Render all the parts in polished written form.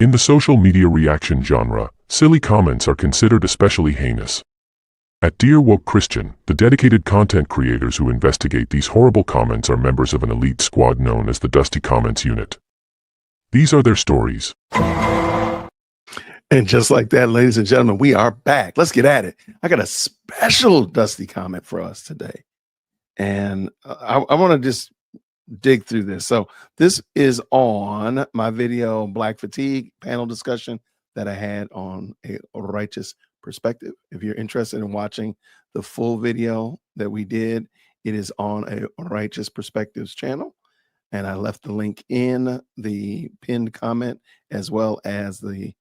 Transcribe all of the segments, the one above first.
In the social media reaction genre, silly comments are considered especially heinous. At Dear Woke Christian, the dedicated content creators who investigate these horrible comments are members of an elite squad known as the Dusty Comments Unit. These are their stories. And just like that, ladies and gentlemen, we are back. Let's get at it. I got a special Dusty comment for us today. And I want to just dig through this. So this is on my video, Black Fatigue panel discussion that I had on A Righteous Perspective. If you're interested in watching the full video that we did, it is on A Righteous Perspectives channel. And I left the link in the pinned comment as well as the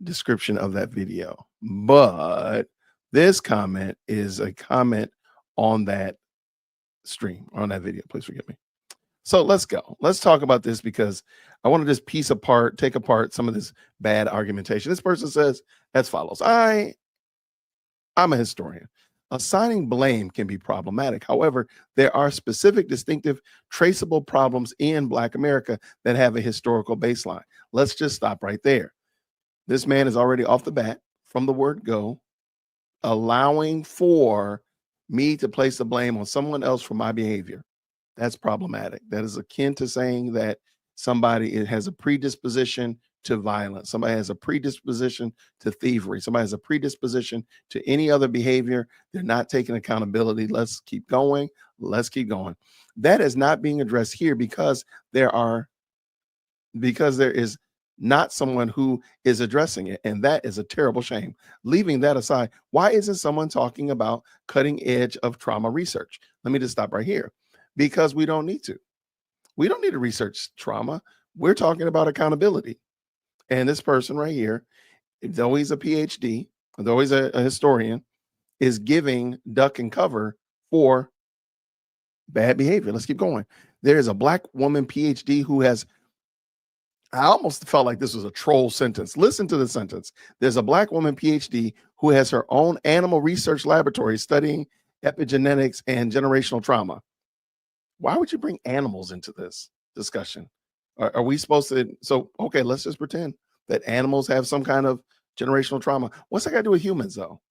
description of that video. But this comment is a comment on that stream, on that video. Please forgive me. So let's go. Let's talk about this because I want to just take apart some of this bad argumentation. This person says as follows. I'm a historian. Assigning blame can be problematic. However, there are specific, distinctive, traceable problems in Black America that have a historical baseline. Let's just stop right there. This man is already off the bat from the word go, allowing for me to place the blame on someone else for my behavior. That's problematic. That is akin to saying that somebody has a predisposition to violence. Somebody has a predisposition to thievery. Somebody has a predisposition to any other behavior. They're not taking accountability. Let's keep going. Let's keep going. That is not being addressed here because there is not someone who is addressing it. And that is a terrible shame. Leaving that aside, why isn't someone talking about cutting edge of trauma research? Let me just stop right here. Because we don't need to. We don't need to research trauma. We're talking about accountability. And this person right here, though he's a PhD, though he's a historian, is giving duck and cover for bad behavior. Let's keep going. There is a Black woman PhD who has, I almost felt like this was a troll sentence. Listen to the sentence. There's a Black woman PhD who has her own animal research laboratory studying epigenetics and generational trauma. Why would you bring animals into this discussion? Are we supposed to? So, okay, let's just pretend that animals have some kind of generational trauma. What's that got to do with humans, though?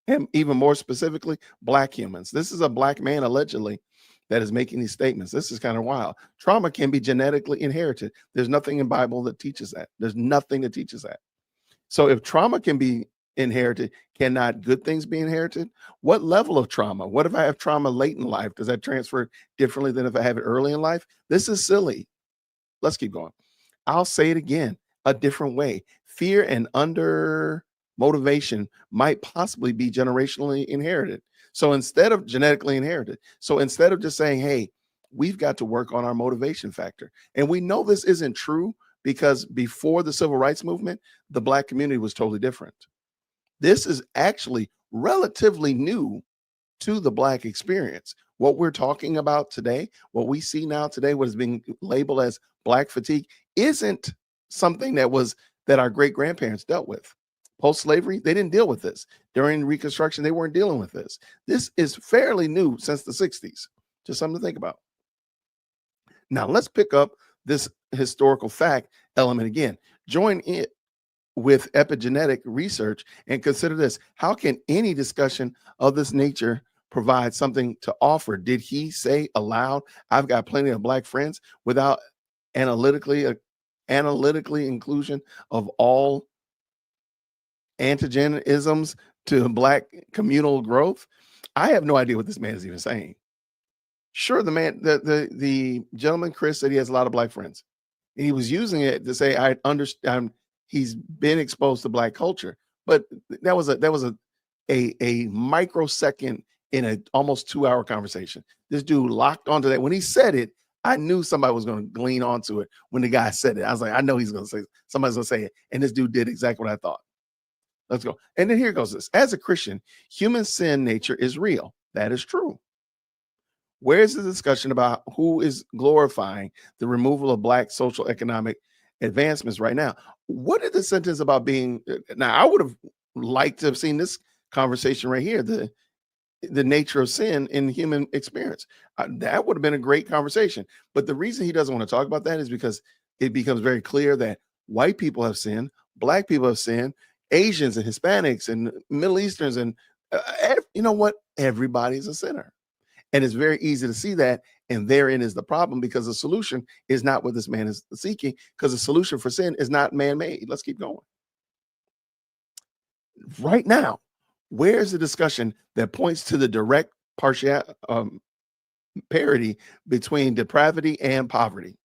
And even more specifically, Black humans. This is a Black man, allegedly, that is making these statements. This is kind of wild. Trauma can be genetically inherited. There's nothing in Bible that teaches that. There's nothing that teaches that. So if trauma can be inherited, cannot good things be inherited? What level of trauma? What if I have trauma late in life? Does that transfer differently than if I have it early in life? This is silly. Let's keep going. I'll say it again, a different way. Fear and under motivation might possibly be generationally inherited. So instead of genetically inherited, so instead of just saying, hey, we've got to work on our motivation factor. And we know this isn't true because before the civil rights movement, the Black community was totally different. This is actually relatively new to the Black experience. What we're talking about today, what we see now today, what is being labeled as Black fatigue, isn't something that our great grandparents dealt with. Post-slavery, they didn't deal with this. During Reconstruction, they weren't dealing with this. This is fairly new since the 60s. Just something to think about. Now, let's pick up this historical fact element again. Join it with epigenetic research and consider this. How can any discussion of this nature provide something to offer? Did he say aloud, I've got plenty of Black friends, without analytically inclusion of all antigenisms to Black communal growth? I have no idea what this man is even saying. Sure, the gentleman, Chris, said he has a lot of Black friends. And he was using it to say, I understand, he's been exposed to Black culture. But that was a microsecond in an almost 2-hour conversation. This dude locked onto that. When he said it, I knew somebody was going to glean onto it. When the guy said it, I was like, I know he's going to say, somebody's going to say it. And this dude did exactly what I thought. Let's go. And then here goes this. As a Christian, human sin nature is real. That is true. Where's the discussion about who is glorifying the removal of Black social economic advancements right now? What is the sentence about being? Now, I would have liked to have seen this conversation right here, the nature of sin in human experience. That would have been a great conversation. But the reason he doesn't want to talk about that is because it becomes very clear that White people have sinned. Black people have sinned. Asians and Hispanics and Middle Easterns and you know what? Everybody's a sinner. And it's very easy to see that. And therein is the problem, because the solution is not what this man is seeking, because the solution for sin is not man-made. Let's keep going. Right now, where's the discussion that points to the direct partial parity between depravity and poverty?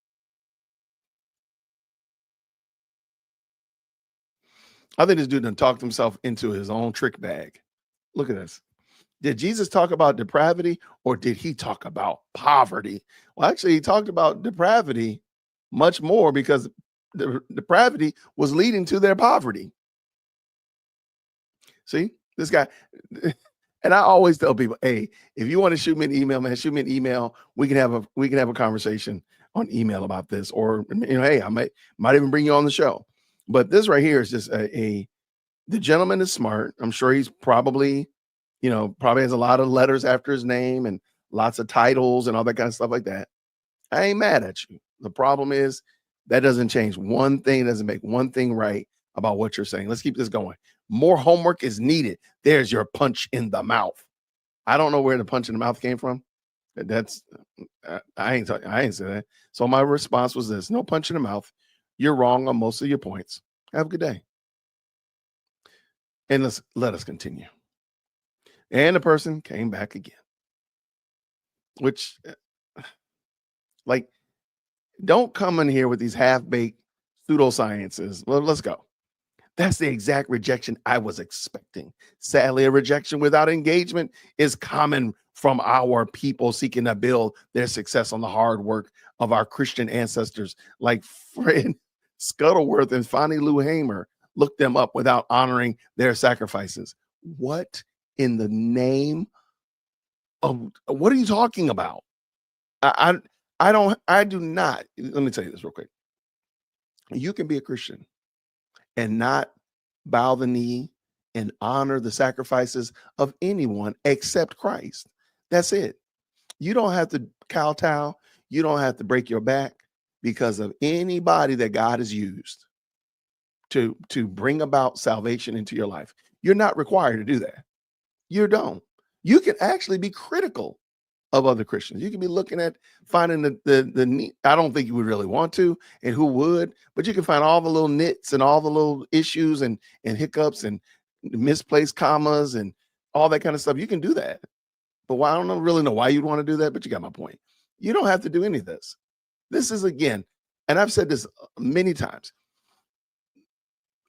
I think this dude done talked himself into his own trick bag. Look at this. Did Jesus talk about depravity, or did he talk about poverty? Well, actually, he talked about depravity much more, because the depravity was leading to their poverty. See, this guy, and I always tell people, hey, if you want to shoot me an email, man, shoot me an email. We can have a conversation on email about this, or hey, I might even bring you on the show. But this right here is just the gentleman is smart. I'm sure he's probably has a lot of letters after his name and lots of titles and all that kind of stuff like that. I ain't mad at you. The problem is that doesn't change one thing, doesn't make one thing right about what you're saying. Let's keep this going. More homework is needed. There's your punch in the mouth. I don't know where the punch in the mouth came from. That's I ain't say that. So my response was this: no punch in the mouth. You're wrong on most of your points. Have a good day. And let us continue. And the person came back again, which, like, don't come in here with these half-baked pseudosciences. Well, let's go. That's the exact rejection I was expecting. Sadly, a rejection without engagement is common from our people seeking to build their success on the hard work of our Christian ancestors, like Fred Scuttleworth and Fannie Lou Hamer. Look them up without honoring their sacrifices. What in the name of what are you talking about? I do not. Let me tell you this real quick. You can be a Christian and not bow the knee and honor the sacrifices of anyone except Christ. That's it. You don't have to kowtow. You don't have to break your back because of anybody that God has used to bring about salvation into your life. You're not required to do that. You don't. You can actually be critical of other Christians. You can be looking at finding the neat. I don't think you would really want to, and who would, but you can find all the little nits and all the little issues and hiccups and misplaced commas and all that kind of stuff. You can do that. But I don't really know why you'd want to do that, but you got my point. You don't have to do any of this. This is, again, and I've said this many times,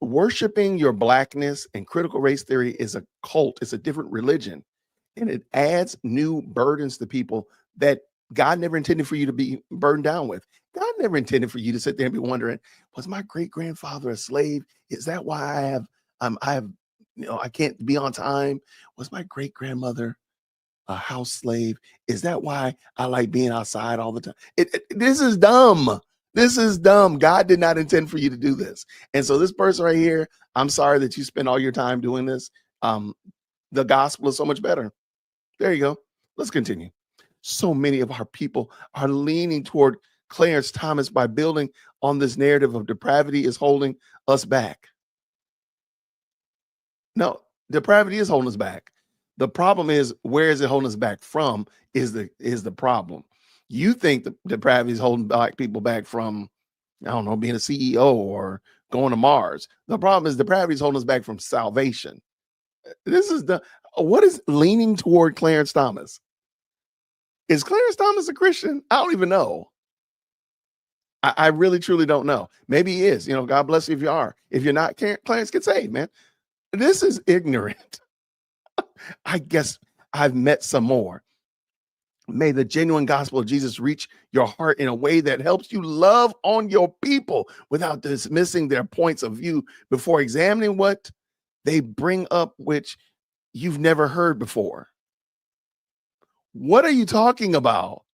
worshiping your blackness and critical race theory is a cult. It's a different religion. And it adds new burdens to people that God never intended for you to be burdened down with. God never intended for you to sit there and be wondering, was my great grandfather a slave? Is that why I can't be on time? Was my great grandmother a house slave? Is that why I like being outside all the time? This is dumb. This is dumb. God did not intend for you to do this. And so this person right here, I'm sorry that you spend all your time doing this. The gospel is so much better. There you go. Let's continue. So many of our people are leaning toward Clarence Thomas by building on this narrative of depravity is holding us back. No, depravity is holding us back. The problem is, where is it holding us back from is the problem. You think the depravity is holding black people back from, I don't know, being a CEO or going to Mars. The problem is depravity is holding us back from salvation. What is leaning toward Clarence Thomas? Is Clarence Thomas a Christian? I don't even know. I really, truly don't know. Maybe he is. God bless you if you are. If you're not, Clarence, get saved, man. This is ignorant. I guess I've met some more. May the genuine gospel of Jesus reach your heart in a way that helps you love on your people without dismissing their points of view before examining what they bring up, which you've never heard before. What are you talking about?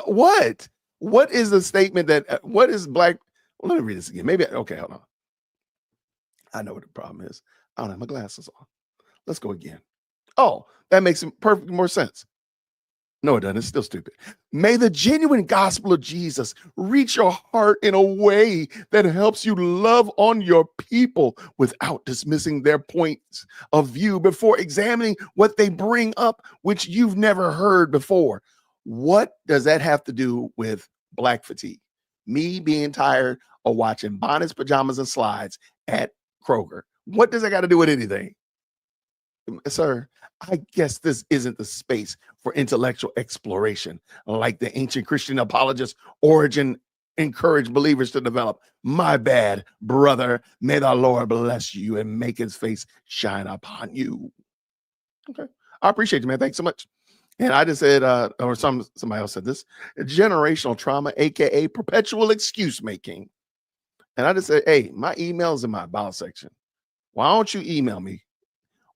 What is the statement that, what is black? Well, let me read this again. Okay, hold on. I know what the problem is. I don't have my glasses on. Let's go again. Oh, that makes perfect more sense. No, it doesn't. It's still stupid. May the genuine gospel of Jesus reach your heart in a way that helps you love on your people without dismissing their points of view before examining what they bring up, which you've never heard before. What does that have to do with black fatigue? Me being tired of watching bonnets, pajamas, and slides at Kroger. What does that got to do with anything? Sir, I guess this isn't the space for intellectual exploration like the ancient Christian apologist Origen encouraged believers to develop. My bad, brother. May the Lord bless you and make his face shine upon you. Okay. I appreciate you, man. Thanks so much. And I just said, or somebody else said this, generational trauma, aka perpetual excuse making. And I just said, hey, my email is in my about section. Why don't you email me?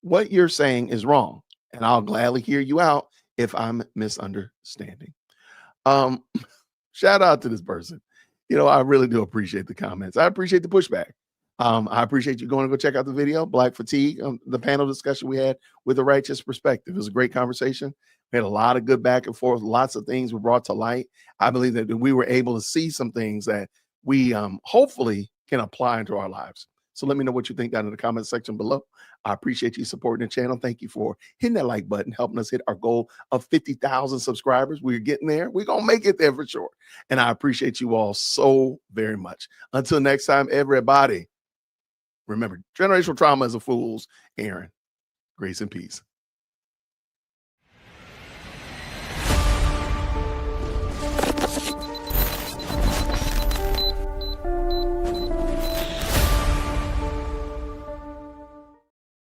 What you're saying is wrong, and I'll gladly hear you out if I'm misunderstanding. Shout out to this person. I really do appreciate the comments. I appreciate the pushback. I appreciate you going to go check out the video, Black Fatigue, the panel discussion we had with a righteous perspective. It was a great conversation. We had a lot of good back and forth. Lots of things were brought to light. I believe that we were able to see some things that we hopefully can apply into our lives. So let me know what you think down in the comment section below. I appreciate you supporting the channel. Thank you for hitting that like button, helping us hit our goal of 50,000 subscribers. We're getting there. We're going to make it there for sure. And I appreciate you all so very much. Until next time, everybody, remember, generational trauma is a fool's errand. Grace and peace.